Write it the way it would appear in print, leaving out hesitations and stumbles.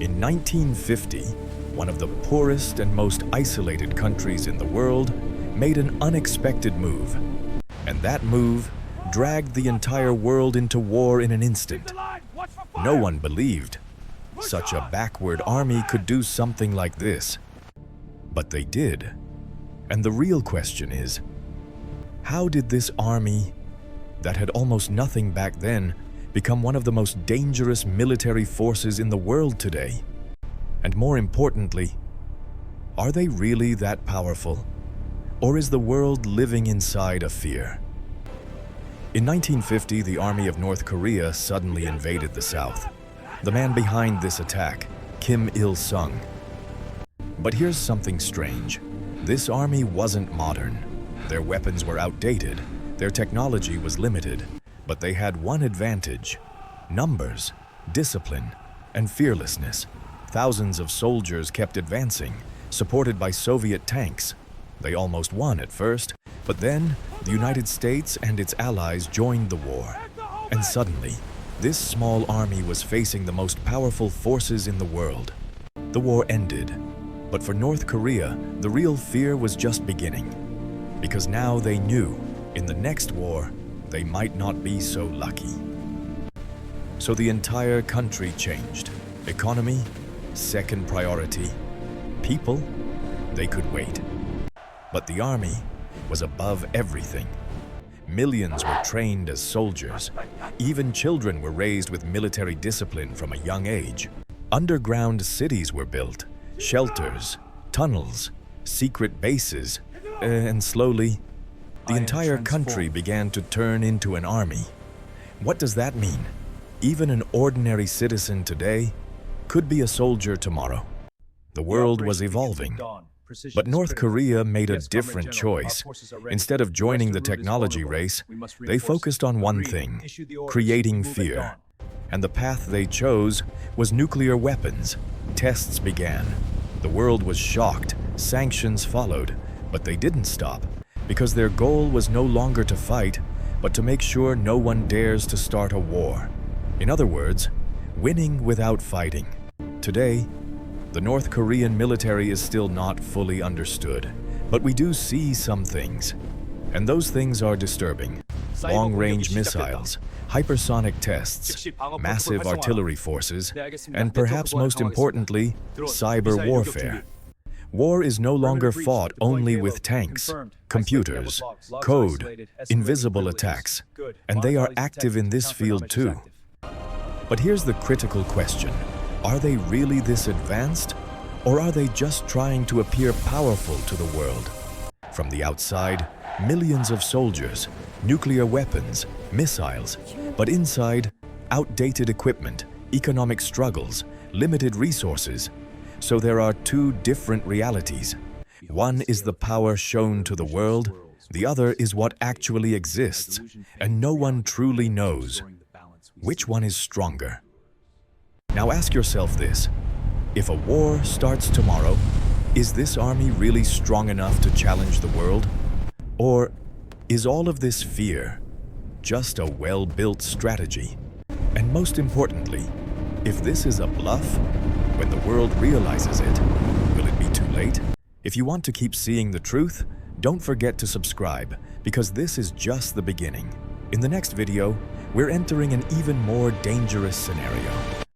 In 1950, one of the poorest and most isolated countries in the world made an unexpected move. And that move dragged the entire world into war in an instant. No one believed such a backward army could do something like this. But they did. And the real question is, how did this army, that had almost nothing back then, become one of the most dangerous military forces in the world today? And more importantly, are they really that powerful? Or is the world living inside a fear? In 1950, the army of North Korea suddenly invaded the South. The man behind this attack, Kim Il-sung. But here's something strange. This army wasn't modern. Their weapons were outdated, their technology was limited, but they had one advantage: numbers, discipline, and fearlessness. Thousands of soldiers kept advancing, supported by Soviet tanks. They almost won at first, but then the United States and its allies joined the war. And suddenly, this small army was facing the most powerful forces in the world. The war ended, but for North Korea, the real fear was just beginning. Because now they knew, in the next war, they might not be so lucky. So the entire country changed. Economy, second priority. People, they could wait. But the army was above everything. Millions were trained as soldiers. Even children were raised with military discipline from a young age. Underground cities were built, shelters, tunnels, secret bases, and slowly, the entire country began to turn into an army. What does that mean? Even an ordinary citizen today could be a soldier tomorrow. The world was evolving. But North Korea made a different choice. Instead of joining the technology race, they focused on one thing: creating fear. And the path they chose was nuclear weapons. Tests began. The world was shocked. Sanctions followed. But they didn't stop, because their goal was no longer to fight, but to make sure no one dares to start a war. In other words, winning without fighting. Today, the North Korean military is still not fully understood, but we do see some things. And those things are disturbing. Long-range missiles, hypersonic tests, massive artillery forces, and perhaps most importantly, cyber warfare. War is no longer fought only with tanks, computers, code, invisible attacks, and they are active in this field too. But here's the critical question. Are they really this advanced, or are they just trying to appear powerful to the world? From the outside, millions of soldiers, nuclear weapons, missiles, but inside, outdated equipment, economic struggles, limited resources. So there are two different realities. One is the power shown to the world, the other is what actually exists, and no one truly knows. Which one is stronger? Now ask yourself this: if a war starts tomorrow, is this army really strong enough to challenge the world? Or is all of this fear just a well-built strategy? And most importantly, if this is a bluff, when the world realizes it, will it be too late? If you want to keep seeing the truth, don't forget to subscribe, because this is just the beginning. In the next video, we're entering an even more dangerous scenario.